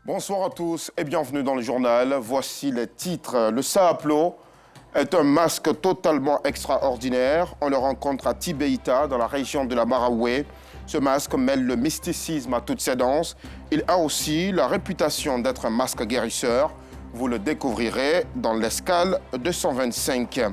Bonsoir à tous et bienvenue dans le journal. Voici les titres. Le Saaplo est un masque totalement extraordinaire. On le rencontre à Tibeita, dans la région de la Maraoué. Ce masque mêle le mysticisme à toutes ses danses. Il a aussi la réputation d'être un masque guérisseur. Vous le découvrirez dans l'escale 225.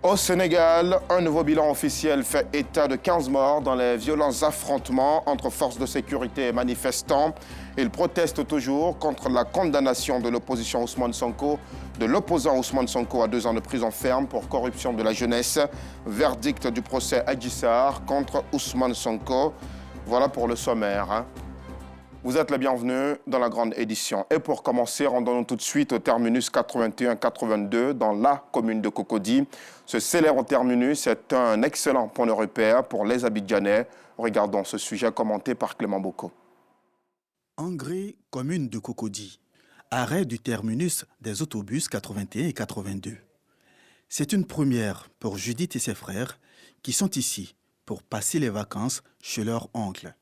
Au Sénégal, un nouveau bilan officiel fait état de 15 morts dans les violents affrontements entre forces de sécurité et manifestants. Ils protestent toujours contre la condamnation de l'opposition Ousmane Sonko, de l'opposant Ousmane Sonko à 2 ans de prison ferme pour corruption de la jeunesse. Verdict du procès Adji Sarr contre Ousmane Sonko. Voilà pour le sommaire. Vous êtes les bienvenus dans la grande édition. Et pour commencer, rendons-nous tout de suite au terminus 81-82 dans la commune de Cocody. Ce célèbre terminus est un excellent point de repère pour les Abidjanais. Regardons ce sujet commenté par Clément Boko. Angré, commune de Cocody. Arrêt du terminus des autobus 81 et 82. C'est une première pour Judith et ses frères qui sont ici pour passer les vacances chez leur oncle.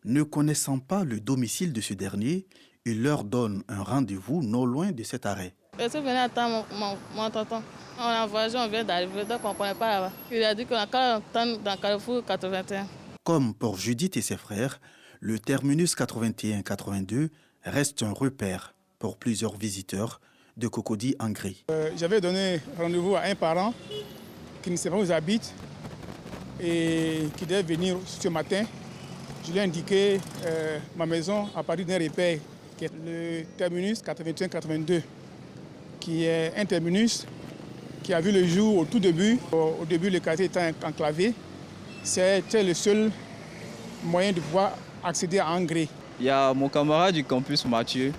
Ne connaissant pas le domicile de ce dernier, il leur donne un rendez-vous non loin de cet arrêt. Je suis venu attendre mon tonton. On a voyagé, on vient d'arriver, donc on ne connaît pas là-bas. Il a dit qu'on a qu'à attendre dans Carrefour 81. Comme pour Judith et ses frères, le terminus 81-82 reste un repère pour plusieurs visiteurs de Cocody-Angré. J'avais donné rendez-vous à un parent qui ne sait pas où j'habite et qui devait venir ce matin. Je lui ai indiqué ma maison à partir d'un repère qui est le terminus 81-82, qui est un terminus qui a vu le jour au tout début. Au début, le quartier était enclavé. C'était le seul moyen de pouvoir accéder à Angré. Il y a mon camarade du campus, Mathieu.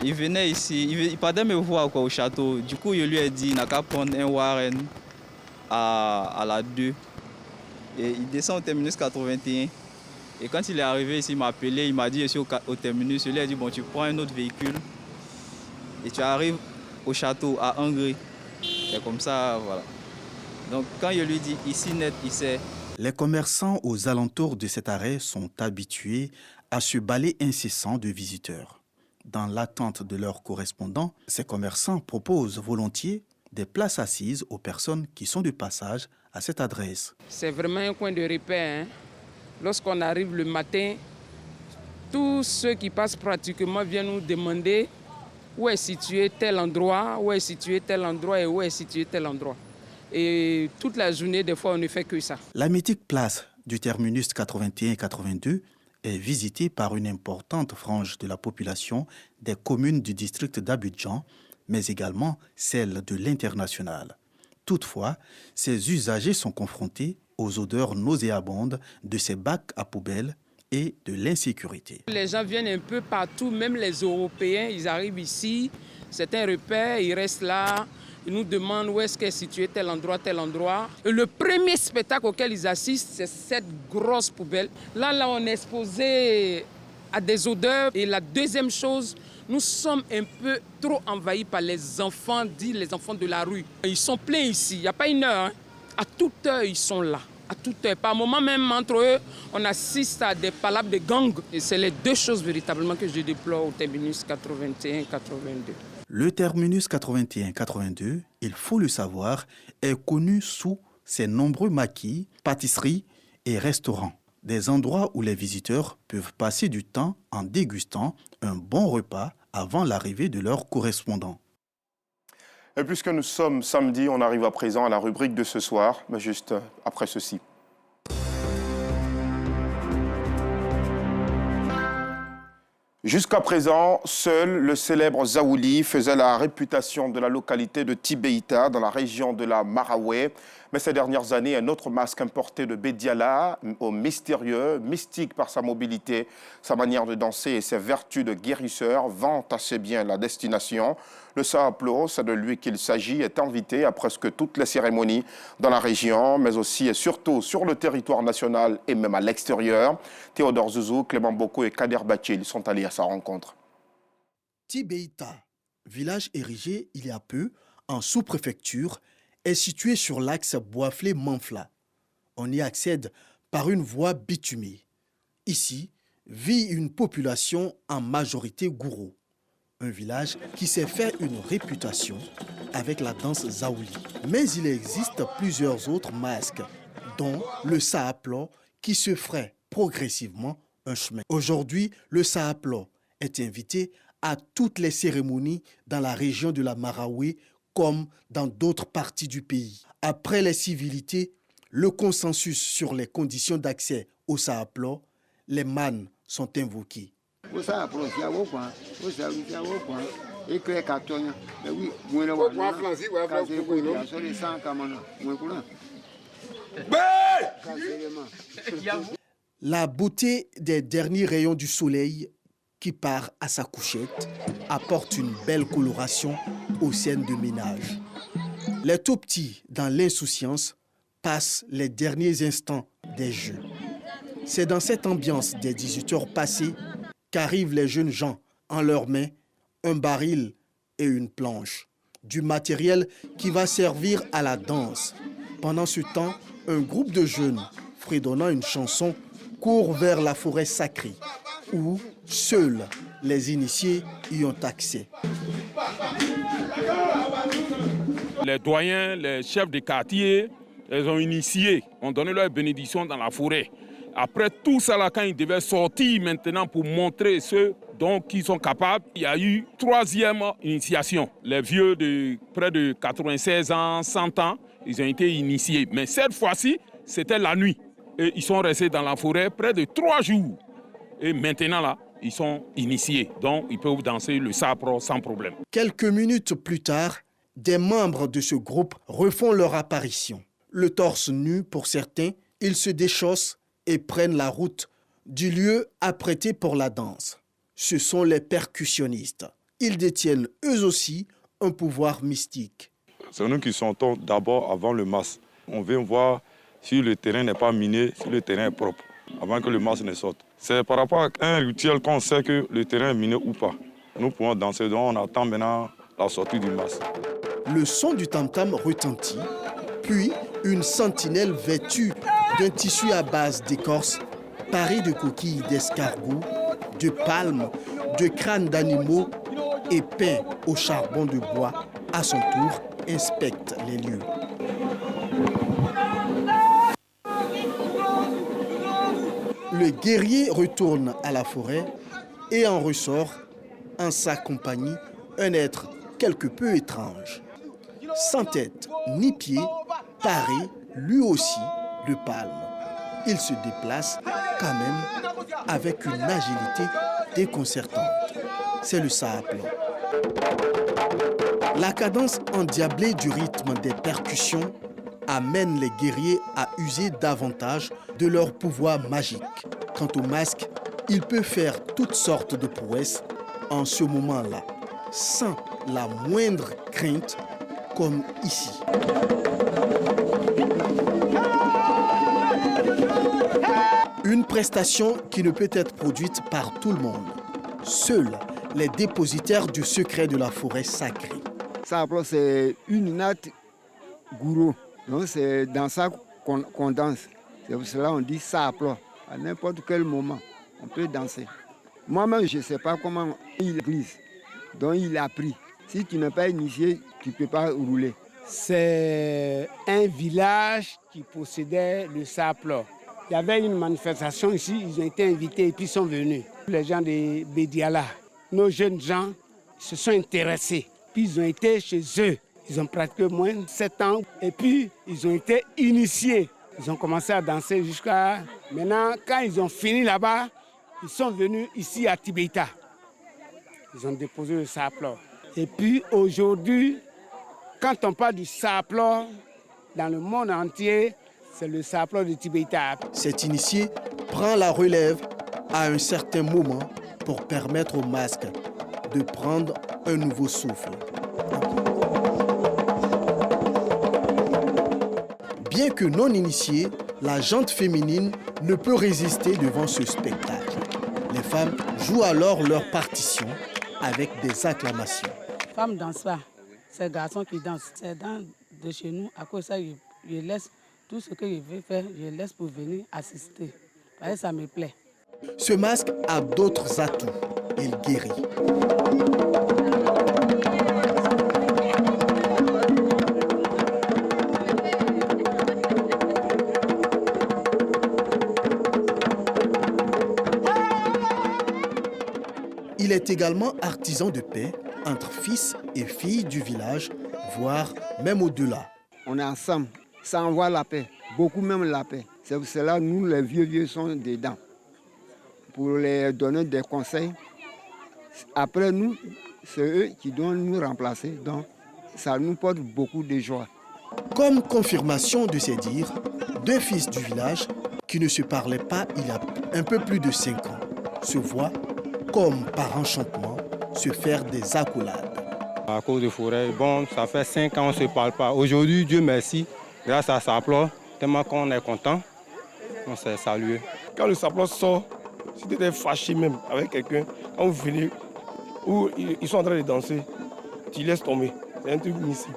Il venait ici, il partait me voir au château. Du coup, je lui ai dit, il n'a qu'à prendre un Warren à la 2. Et il descend au terminus 81. Et quand il est arrivé ici, il m'a appelé, il m'a dit, je suis au terminus. Je lui ai dit, bon, tu prends un autre véhicule et tu arrives au château, à Angré. C'est comme ça, voilà. Donc, quand je lui dis, ici net, il sait. Les commerçants aux alentours de cet arrêt sont habitués à ce balai incessant de visiteurs. Dans l'attente de leurs correspondants, ces commerçants proposent volontiers des places assises aux personnes qui sont de passage à cette adresse. C'est vraiment un coin de repère, hein. Lorsqu'on arrive le matin, tous ceux qui passent pratiquement viennent nous demander où est situé tel endroit, où est situé tel endroit et où est situé tel endroit. Et toute la journée, des fois, on ne fait que ça. La mythique place du terminus 81-82 est visitée par une importante frange de la population des communes du district d'Abidjan, mais également celle de l'international. Toutefois, ces usagers sont confrontés aux odeurs nauséabondes de ces bacs à poubelles et de l'insécurité. Les gens viennent un peu partout, même les Européens, ils arrivent ici, c'est un repère, ils restent là, ils nous demandent où est-ce qu'est situé tel endroit, tel endroit. Et le premier spectacle auquel ils assistent, c'est cette grosse poubelle. Là, on est exposé à des odeurs. Et la deuxième chose, nous sommes un peu trop envahis par les enfants, dit les enfants de la rue. Ils sont pleins ici, il n'y a pas une heure, hein. À toute heure, ils sont là. À toute heure. Par moment même, entre eux, on assiste à des palabres de gang. Et c'est les deux choses véritablement que je déplore au terminus 81-82. Le terminus 81-82, il faut le savoir, est connu sous ses nombreux maquis, pâtisseries et restaurants. Des endroits où les visiteurs peuvent passer du temps en dégustant un bon repas avant l'arrivée de leurs correspondants. Et puisque nous sommes samedi, on arrive à présent à la rubrique de ce soir, mais juste après ceci. Jusqu'à présent, seul le célèbre Zaouli faisait la réputation de la localité de Tibeita, dans la région de la Maraoué. Mais ces dernières années, un autre masque importé de Bédiala, au mystérieux, mystique par sa mobilité, sa manière de danser et ses vertus de guérisseur, vante assez bien la destination. Le Saaplo, c'est de lui qu'il s'agit, est invité à presque toutes les cérémonies dans la région, mais aussi et surtout sur le territoire national et même à l'extérieur. Théodore Zouzou, Clément Boko et Kader Bachil sont allés à sa rencontre. Tibeita, village érigé il y a peu en sous-préfecture, est situé sur l'axe Boisflé-Manfla. On y accède par une voie bitumée. Ici, vit une population en majorité gourou. Un village qui s'est fait une réputation avec la danse Zaouli. Mais il existe plusieurs autres masques, dont le Saaplo, qui se ferait progressivement un chemin. Aujourd'hui, le Saaplo est invité à toutes les cérémonies dans la région de la Marawe comme dans d'autres parties du pays. Après les civilités, le consensus sur les conditions d'accès au Saaplo, les mânes sont invoqués. La beauté des derniers rayons du soleil qui part à sa couchette apporte une belle coloration aux scènes de ménage. Les tout petits, dans l'insouciance, passent les derniers instants des jeux. C'est dans cette ambiance des 18 heures passées qu'arrivent les jeunes gens en leurs mains, un baril et une planche. Du matériel qui va servir à la danse. Pendant ce temps, un groupe de jeunes, fredonnant une chanson, court vers la forêt sacrée, où seuls les initiés y ont accès. Les doyens, les chefs de quartier, les ont initiés, ont donné leur bénédiction dans la forêt. Après tout ça, là, quand ils devaient sortir maintenant pour montrer ceux dont ils sont capables, il y a eu troisième initiation. Les vieux de près de 96 ans, 100 ans, ils ont été initiés. Mais cette fois-ci, c'était la nuit. Et ils sont restés dans la forêt près de 3 jours. Et maintenant, là, ils sont initiés. Donc, ils peuvent danser le sapro sans problème. Quelques minutes plus tard, des membres de ce groupe refont leur apparition. Le torse nu pour certains, ils se déchaussent et prennent la route du lieu apprêté pour la danse. Ce sont les percussionnistes. Ils détiennent eux aussi un pouvoir mystique. C'est nous qui sortons d'abord avant le mas. On vient voir si le terrain n'est pas miné, si le terrain est propre, avant que le mas ne sorte. C'est par rapport à un rituel qu'on sait que le terrain est miné ou pas. Nous pouvons danser, donc on attend maintenant la sortie du mas. Le son du tam-tam retentit, puis une sentinelle vêtue d'un tissu à base d'écorce, paré de coquilles d'escargots, de palmes, de crânes d'animaux et peint au charbon de bois, à son tour, inspecte les lieux. Le guerrier retourne à la forêt et en ressort, en sa compagnie, un être quelque peu étrange. Sans tête ni pied, paré, lui aussi, de palme. Il se déplace quand même avec une agilité déconcertante. C'est le Saaplo. La cadence endiablée du rythme des percussions amène les guerriers à user davantage de leur pouvoir magique. Quant au masque, il peut faire toutes sortes de prouesses en ce moment-là, sans la moindre crainte, comme ici. Une prestation qui ne peut être produite par tout le monde. Seuls les dépositaires du secret de la forêt sacrée. Saaplo, c'est une natte gourou. Donc c'est dans ça qu'on danse. C'est pour cela qu'on dit Saaplo. À n'importe quel moment, on peut danser. Moi-même, je ne sais pas comment il glisse. Donc il a appris. Si tu n'es pas initié, tu ne peux pas rouler. C'est un village qui possédait le Saaplo. Il y avait une manifestation ici, ils ont été invités et puis ils sont venus. Les gens de Bédiala, nos jeunes gens se sont intéressés. Puis ils ont été chez eux. Ils ont pratiqué moins de 7 ans et puis ils ont été initiés. Ils ont commencé à danser jusqu'à... Maintenant, quand ils ont fini là-bas, ils sont venus ici à Tibéita. Ils ont déposé le Saaplo. Et puis aujourd'hui, quand on parle du Saaplo, dans le monde entier, c'est le Saaplo de Tibéita. Cet initié prend la relève à un certain moment pour permettre au masque de prendre un nouveau souffle. Bien que non initiée, la jante féminine ne peut résister devant ce spectacle. Les femmes jouent alors leur partition avec des acclamations. Les femmes ne dansent pas, c'est les garçons qui dansent. C'est dans de chez nous, à cause de ça, je laisse tout ce que je veux faire, je laisse pour venir assister. Parce que ça me plaît. Ce masque a d'autres atouts. Il guérit. Il est également artisan de paix entre fils et filles du village, voire même au-delà. On est ensemble, ça envoie la paix, beaucoup même la paix. C'est pour cela que nous, les vieux sont dedans, pour les donner des conseils. Après nous, c'est eux qui doivent nous remplacer, donc ça nous porte beaucoup de joie. Comme confirmation de ces dires, deux fils du village qui ne se parlaient pas il y a un peu plus de 5 ans se voient, comme par enchantement, se faire des accolades. À cause de forêt, bon, ça fait 5 ans qu'on ne se parle pas. Aujourd'hui, Dieu merci, grâce à Saplo, tellement qu'on est content, on s'est salué. Quand le Saplo sort, si tu étais fâché même avec quelqu'un, quand vous venez, où ils sont en train de danser, tu laisses tomber. C'est un truc ici.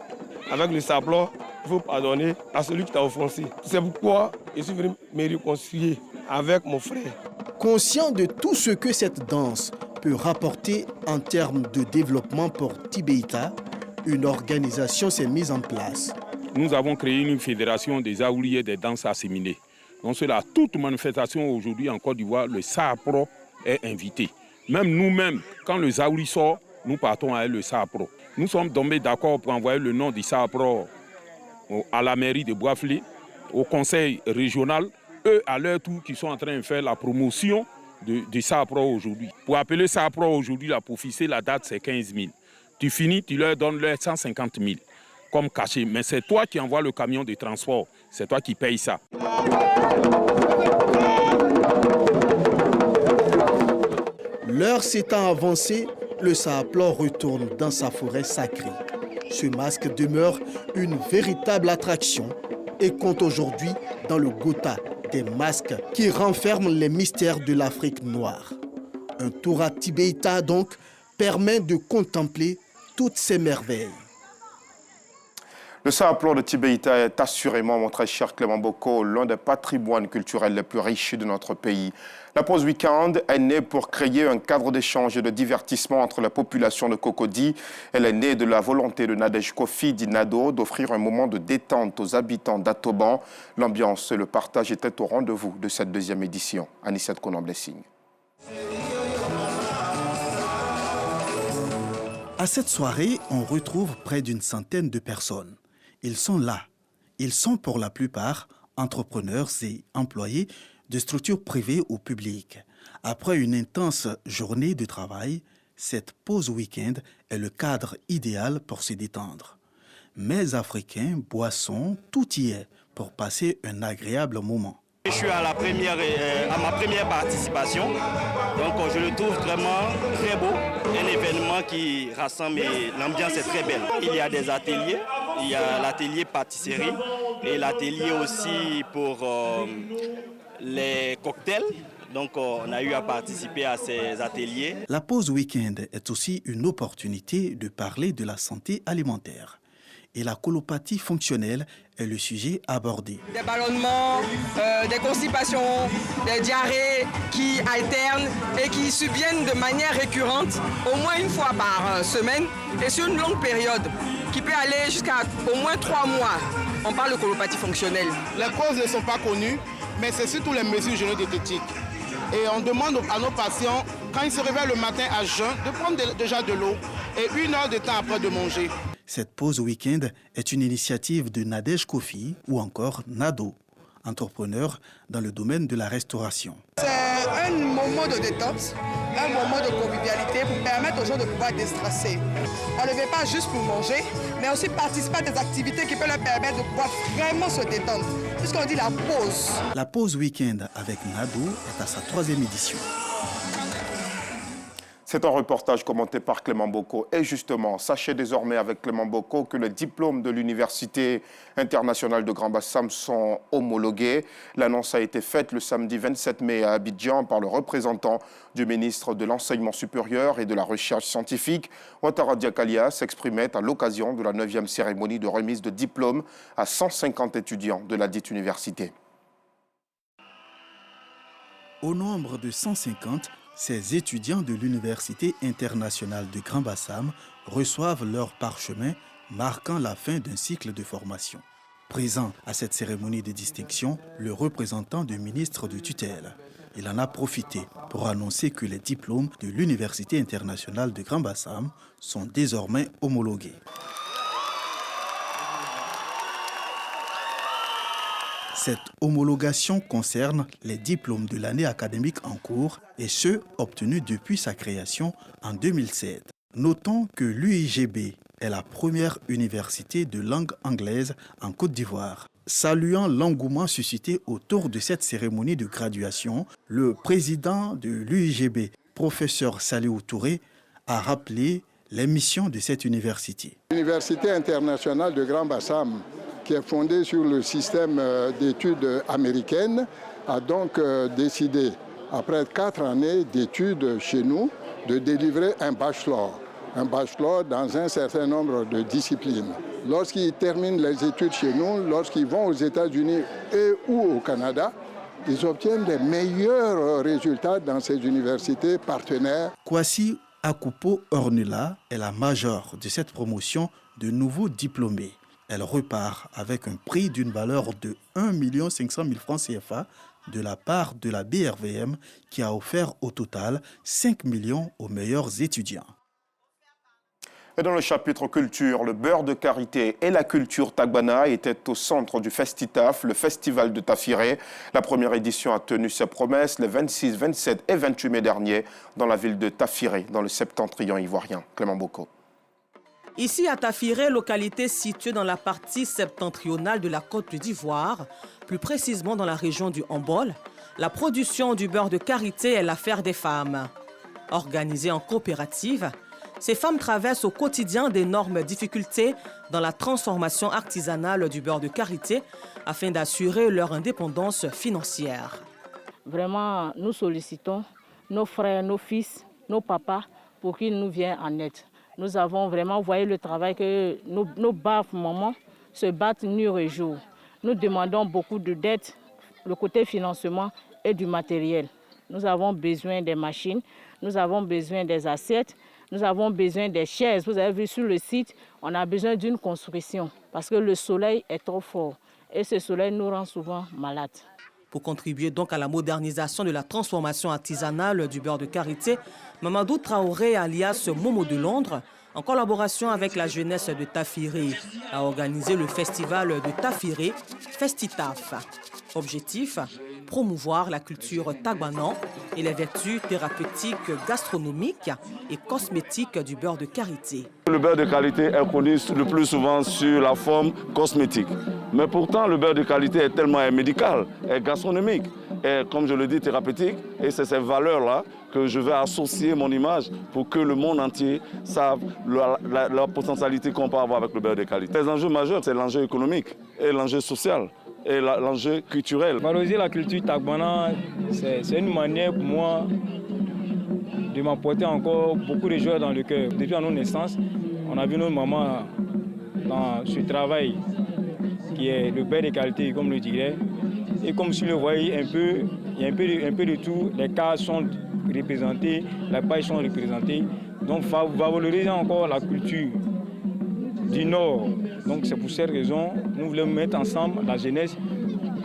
Avec le Saplo, il faut pardonner à celui qui t'a offensé. C'est pourquoi je suis venu me réconcilier avec mon frère. Conscient de tout ce que cette danse peut rapporter en termes de développement pour Tibéita, une organisation s'est mise en place. Nous avons créé une fédération des Aouliers des danses assimilées. Donc cela, toute manifestation aujourd'hui en Côte d'Ivoire, le Saapro est invité. Même nous-mêmes, quand le Zaouli sort, nous partons avec le Saapro. Nous sommes tombés d'accord pour envoyer le nom du Saapro à la mairie de Boisflé, au conseil régional, eux à leur tour qui sont en train de faire la promotion de Saapro aujourd'hui. Pour appeler Saapro aujourd'hui, là, pour fixer la date, c'est 15 000. Tu finis, tu leur donnes leur 150 000 comme cachet. Mais c'est toi qui envoies le camion de transport. C'est toi qui payes ça. L'heure s'étant avancée, le Saaplo retourne dans sa forêt sacrée. Ce masque demeure une véritable attraction et compte aujourd'hui dans le Gotha des masques qui renferment les mystères de l'Afrique noire. Un tour à Tibéita donc permet de contempler toutes ces merveilles. Le Saaplo de Tibéita est assurément, mon très cher Clément Boko, l'un des patrimoines culturels les plus riches de notre pays. La pause week-end est née pour créer un cadre d'échange et de divertissement entre la population de Cocody. Elle est née de la volonté de Nadège Kofi dit Nado d'offrir un moment de détente aux habitants d'Atoban. L'ambiance et le partage étaient au rendez-vous de cette deuxième édition. Anissette Konan-Blessing. À cette soirée, on retrouve près d'une centaine de personnes. Ils sont là. Ils sont pour la plupart entrepreneurs et employés de structures privées ou publiques. Après une intense journée de travail, cette pause week-end est le cadre idéal pour se détendre. Mets africains, boissons, tout y est pour passer un agréable moment. Je suis à ma première participation, donc je le trouve vraiment très beau, un événement qui rassemble et l'ambiance est très belle. Il y a des ateliers, il y a l'atelier pâtisserie et l'atelier aussi pour les cocktails. Donc on a eu à participer à ces ateliers. La pause week-end est aussi une opportunité de parler de la santé alimentaire. Et la colopathie fonctionnelle est le sujet abordé. Des ballonnements, des constipations, des diarrhées qui alternent et qui subviennent de manière récurrente, au moins une fois par semaine et sur une longue période, qui peut aller jusqu'à au moins 3 mois. On parle de colopathie fonctionnelle. Les causes ne sont pas connues, mais c'est surtout les mesures génétiques. Et on demande à nos patients, quand ils se réveillent le matin à jeun, de prendre déjà de l'eau et 1 heure de temps après de manger. Cette pause week-end est une initiative de Nadège Kofi ou encore Nado, entrepreneur dans le domaine de la restauration. C'est un moment de détente, un moment de convivialité pour permettre aux gens de pouvoir déstresser. On ne vient pas juste pour manger, mais aussi participer à des activités qui peuvent leur permettre de pouvoir vraiment se détendre, puisqu'on dit la pause. La pause week-end avec Nado est à sa 3e édition. C'est un reportage commenté par Clément Boko. Et justement, sachez désormais avec Clément Boko que les diplômes de l'Université internationale de Grand Bassam sont homologués. L'annonce a été faite le samedi 27 mai à Abidjan par le représentant du ministre de l'Enseignement supérieur et de la Recherche scientifique. Ouattara Diakalia s'exprimait à l'occasion de la 9e cérémonie de remise de diplômes à 150 étudiants de la dite université. Au nombre de 150, ces étudiants de l'Université internationale de Grand Bassam reçoivent leur parchemin marquant la fin d'un cycle de formation. Présent à cette cérémonie de distinction, le représentant du ministre de tutelle. Il en a profité pour annoncer que les diplômes de l'Université internationale de Grand Bassam sont désormais homologués. Cette homologation concerne les diplômes de l'année académique en cours et ceux obtenus depuis sa création en 2007. Notons que l'UIGB est la première université de langue anglaise en Côte d'Ivoire. Saluant l'engouement suscité autour de cette cérémonie de graduation, le président de l'UIGB, professeur Saliou Touré, a rappelé les missions de cette université. L'Université internationale de Grand Bassam, qui est fondée sur le système d'études américaines, a donc décidé, après 4 années d'études chez nous, de délivrer un bachelor dans un certain nombre de disciplines. Lorsqu'ils terminent les études chez nous, lorsqu'ils vont aux États-Unis et ou au Canada, ils obtiennent les meilleurs résultats dans ces universités partenaires. Kwasi Akupo Ornula est la majeure de cette promotion de nouveaux diplômés. Elle repart avec un prix d'une valeur de 1 500 000 francs CFA de la part de la BRVM qui a offert au total 5 millions aux meilleurs étudiants. Et dans le chapitre culture, le beurre de karité et la culture tagbana étaient au centre du Festitaf, le festival de Tafiré. La première édition a tenu ses promesses les 26, 27 et 28 mai dernier dans la ville de Tafiré, dans le septentrion ivoirien. Clément Boko. Ici à Tafiré, localité située dans la partie septentrionale de la Côte d'Ivoire, plus précisément dans la région du Hombol, la production du beurre de karité est l'affaire des femmes. Organisée en coopérative, ces femmes traversent au quotidien d'énormes difficultés dans la transformation artisanale du beurre de karité afin d'assurer leur indépendance financière. Vraiment, nous sollicitons nos frères, nos fils, nos papas pour qu'ils nous viennent en aide. Nous avons vraiment voyé le travail que nos braves mamans se battent nuit et jour. Nous demandons beaucoup d'aide, le côté financement et du matériel. Nous avons besoin des machines, nous avons besoin des assiettes, nous avons besoin des chaises. Vous avez vu sur le site, on a besoin d'une construction parce que le soleil est trop fort et ce soleil nous rend souvent malades. Pour contribuer donc à la modernisation de la transformation artisanale du beurre de karité, Mamadou Traoré, alias Momo de Londres, en collaboration avec la jeunesse de Tafiré, a organisé le festival de Tafiré, Festitaf. Objectif, promouvoir la culture tagbanan et les vertus thérapeutiques, gastronomiques et cosmétiques du beurre de karité. Le beurre de qualité est connu le plus souvent sur la forme cosmétique. Mais pourtant, le beurre de qualité est tellement médical, est gastronomique, et comme je le dis, thérapeutique. Et c'est ces valeurs-là que je vais associer mon image pour que le monde entier sache la potentialité qu'on peut avoir avec le beurre de qualité. Les enjeux majeurs, c'est l'enjeu économique et l'enjeu social et l'enjeu culturel. Valoriser la culture tagbana, c'est une manière pour moi de m'apporter encore beaucoup de joie dans le cœur. Depuis à nos naissances, on a vu nos mamans dans ce travail qui est le beurre de qualité, comme le dirait. Et comme si le voyez un peu, il y a un peu de tout. Les cases sont représentés, les pailles sont représentées. Donc valoriser encore la culture du Nord. Donc c'est pour cette raison nous voulons mettre ensemble la jeunesse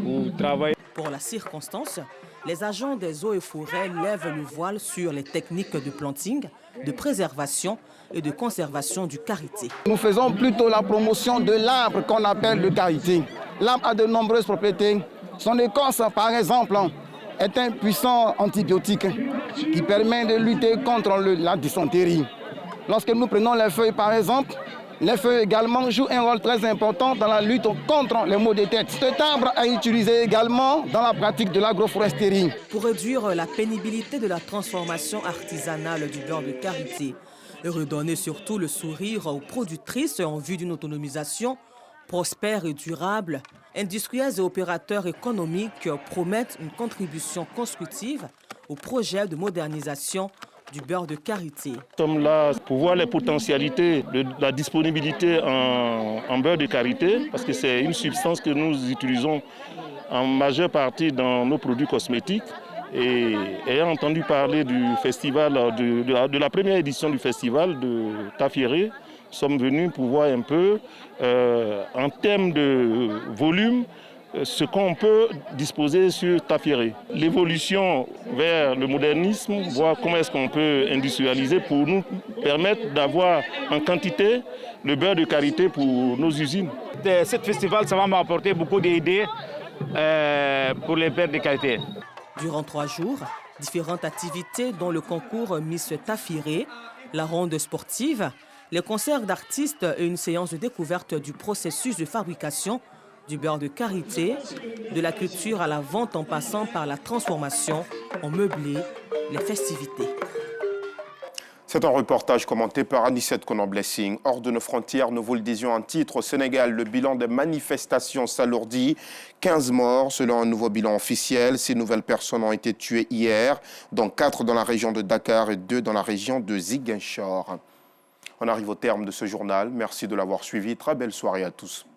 pour travailler. Pour la circonstance, les agents des eaux et forêts lèvent le voile sur les techniques de planting, de préservation et de conservation du karité. Nous faisons plutôt la promotion de l'arbre qu'on appelle le karité. L'arbre a de nombreuses propriétés. Son écorce, par exemple, est un puissant antibiotique qui permet de lutter contre la dysenterie. Lorsque nous prenons les feuilles, par exemple, les feuilles également jouent un rôle très important dans la lutte contre les maux de tête. Cet arbre est utilisé également dans la pratique de l'agroforesterie. Pour réduire la pénibilité de la transformation artisanale du beurre de karité et redonner surtout le sourire aux productrices en vue d'une autonomisation prospère et durable, industriels et opérateurs économiques promettent une contribution constructive au projet de modernisation du beurre de karité. Nous sommes là pour voir les potentialités de la disponibilité en beurre de karité, parce que c'est une substance que nous utilisons en majeure partie dans nos produits cosmétiques. Et ayant entendu parler du festival, de la première édition du festival de Tafieré, nous sommes venus pour voir un peu, en termes de volume, ce qu'on peut disposer sur Tafieré. L'évolution vers le modernisme, voir comment est-ce qu'on peut industrialiser pour nous permettre d'avoir en quantité le beurre de karité pour nos usines. Ce festival, ça va m'apporter beaucoup d'idées pour les beurres de karité. Durant 3 jours, différentes activités dont le concours Miss Tafieré, la ronde sportive, les concerts d'artistes et une séance de découverte du processus de fabrication du beurre de karité, de la culture à la vente en passant par la transformation, ont meublé les festivités. C'est un reportage commenté par Anicette Konan-Blessing. Hors de nos frontières, nous vous le disions en titre, au Sénégal, le bilan des manifestations s'alourdit. 15 morts selon un nouveau bilan officiel. 6 nouvelles personnes ont été tuées hier, dont 4 dans la région de Dakar et 2 dans la région de Ziguinchor. On arrive au terme de ce journal. Merci de l'avoir suivi. Très belle soirée à tous.